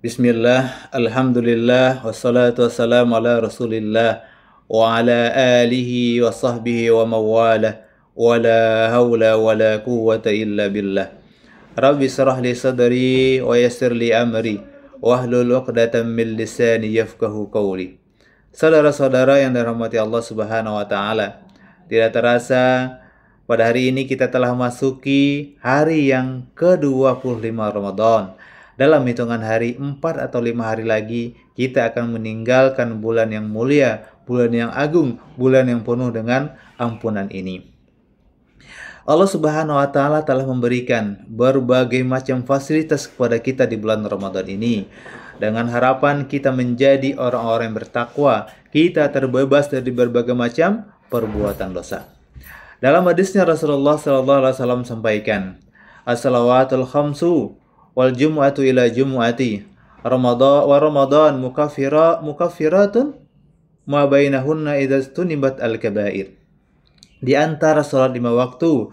Bismillah, alhamdulillah, wassalatu wassalamu ala rasulillah wa ala alihi wa sahbihi wa mawalah wa la hawla wa la quwwata illa billah. Rabbi syrah li sadri wa yassir li amri wahlul 'uqdatam min lisani yafqahu qawli. Saudara-saudara yang dirahmati Allah Subhanahu wa taala, tidak terasa pada hari ini kita telah masuki hari yang ke-25 Ramadan. Dalam hitungan hari 4 atau 5 hari lagi kita akan meninggalkan bulan yang mulia, bulan yang agung, bulan yang penuh dengan ampunan ini. Allah Subhanahu wa taala telah memberikan berbagai macam fasilitas kepada kita di bulan Ramadan ini. Dengan harapan kita menjadi orang-orang yang bertakwa, kita terbebas dari berbagai macam perbuatan dosa. Dalam hadisnya Rasulullah SAW sampaikan, "As-salawatul khamsu wal jumu'atu ila jumu'ati Ramadan mukaffiratun ma bainahunna idza tunibat al-kaba'ir." Di antara salat 5 waktu,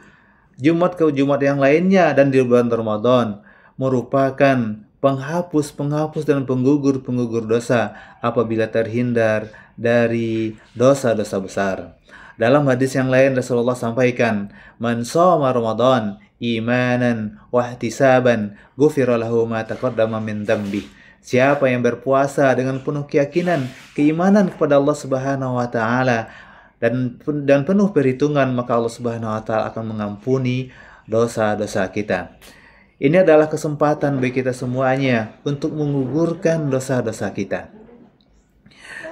Jumat ke Jumat yang lainnya dan di bulan Ramadan merupakan penghapus dan penggugur dosa apabila terhindar dari dosa-dosa besar. Dalam hadis yang lain Rasulullah sampaikan, "Man shoma Ramadan imanan wa ihtisaban ghufira lahu ma taqaddama min dzambi." Siapa yang berpuasa dengan penuh keyakinan, keimanan kepada Allah Subhanahu wa taala dan penuh perhitungan, maka Allah Subhanahu wa taala akan mengampuni dosa-dosa kita. Ini adalah kesempatan bagi kita semuanya untuk mengugurkan dosa-dosa kita.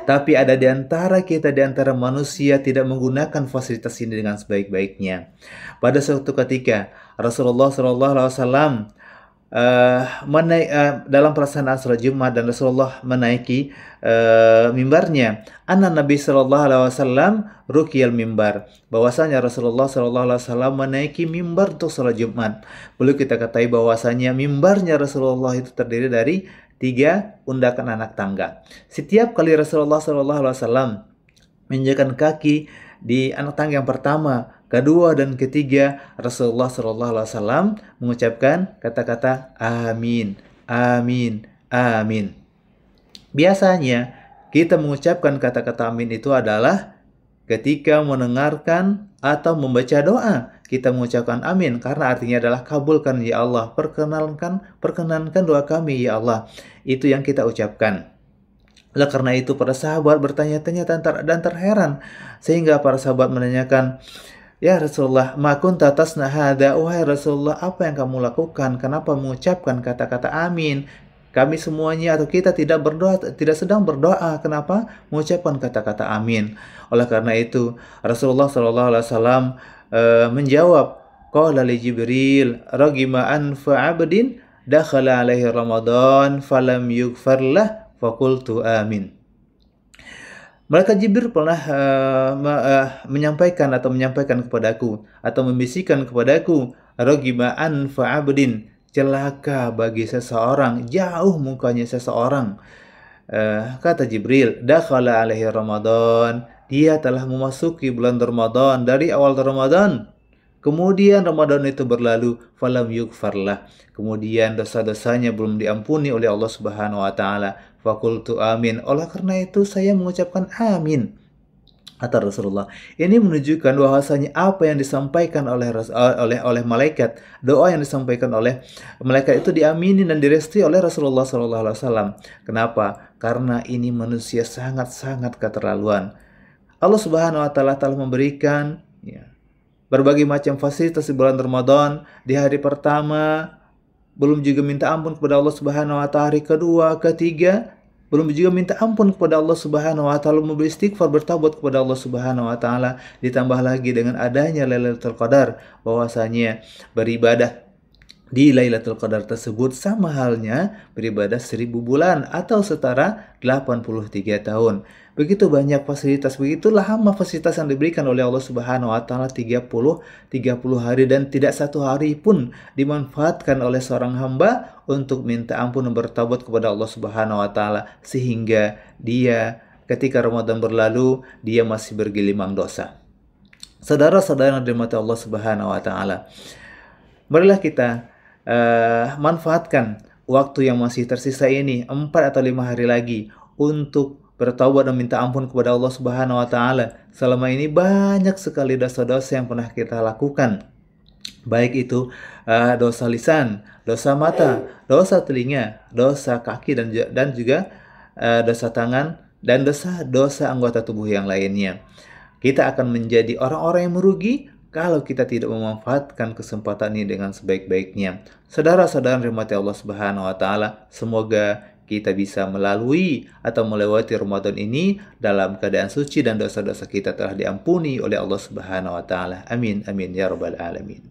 Tapi ada di antara kita, di antara manusia tidak menggunakan fasilitas ini dengan sebaik-baiknya. Pada suatu ketika Rasulullah SAW dalam pelaksanaan sholat Jumat dan Rasulullah menaiki mimbarnya. Nabi SAW ruqyal mimbar. Bahwasanya Rasulullah SAW menaiki mimbar untuk sholat Jumat. Perlu kita ketahui bahwasanya mimbarnya Rasulullah itu terdiri dari 3 undakan anak tangga. Setiap kali Rasulullah SAW menginjakkan kaki di anak tangga yang pertama, kedua, dan ketiga, Rasulullah SAW mengucapkan kata-kata amin, amin, amin. Biasanya kita mengucapkan kata-kata amin itu adalah ketika mendengarkan atau membaca doa. Kita mengucapkan amin karena artinya adalah kabulkan ya Allah, perkenankan doa kami ya Allah. Itu yang kita ucapkan. Oleh karena itu para sahabat bertanya-tanya dan terheran, sehingga para sahabat menanyakan, "Ya Rasulullah, ma kunta tasna hada?" Wahai Rasulullah, apa yang kamu lakukan? Kenapa mengucapkan kata-kata amin? Kami semuanya atau kita tidak sedang berdoa. Kenapa mengucapkan kata-kata amin? Oleh karena itu Rasulullah SAW menjawab, qala li Jibril ragima anfa 'abdin dakhala alaihi Ramadan falam yughfar lah faqultu amin. Malaikat Jibril pernah menyampaikan kepadaku atau membisikkan kepadaku, ragima anfa 'abdin, celaka bagi seseorang, jauh mukanya seseorang. Kata Jibril, dakhala alaihi Ramadan, dia telah memasuki bulan Ramadan dari awal Ramadan. Kemudian Ramadan itu berlalu, falam yughfarlah. Kemudian dosa-dosanya belum diampuni oleh Allah Subhanahu wa taala. Faqultu amin. Oleh karena itu saya mengucapkan amin. Kata Rasulullah. Ini menunjukkan bahwasanya apa yang disampaikan oleh malaikat, doa yang disampaikan oleh malaikat itu diamini dan direstui oleh Rasulullah SAW. Kenapa? Karena ini manusia sangat-sangat keterlaluan. Allah Subhanahu wa taala telah memberikan berbagai macam fasilitas di bulan Ramadan. Di hari pertama belum juga minta ampun kepada Allah Subhanahu wa taala, hari kedua, ketiga belum juga minta ampun kepada Allah Subhanahu wa taala, beristighfar, bertaubat kepada Allah Subhanahu wa taala. Ditambah lagi dengan adanya Lailatul Qadar, bahwasanya beribadah di Lailatul Qadar tersebut sama halnya beribadah 1000 bulan atau setara 83 tahun. Begitu banyak fasilitas, begitulah lama fasilitas yang diberikan oleh Allah Subhanahu wa taala, 30 hari, dan tidak satu hari pun dimanfaatkan oleh seorang hamba untuk minta ampun dan bertaubat kepada Allah Subhanahu wa taala, sehingga dia ketika Ramadan berlalu dia masih bergelimang dosa. Saudara-saudara yang dirahmati Allah Subhanahu wa taala, marilah kita manfaatkan waktu yang masih tersisa ini 4 atau 5 hari lagi untuk bertaubat dan minta ampun kepada Allah Subhanahu wa taala. Selama ini banyak sekali dosa-dosa yang pernah kita lakukan. Baik itu dosa lisan, dosa mata, dosa telinga, dosa kaki dan juga dosa tangan dan dosa anggota tubuh yang lainnya. Kita akan menjadi orang-orang yang merugi kalau kita tidak memanfaatkan kesempatan ini dengan sebaik-baiknya. Saudara-saudara rahmati Allah Subhanahu wa taala, semoga kita bisa melalui atau melewati Ramadan ini dalam keadaan suci dan dosa-dosa kita telah diampuni oleh Allah Subhanahu wa taala. Amin amin ya rabbal alamin.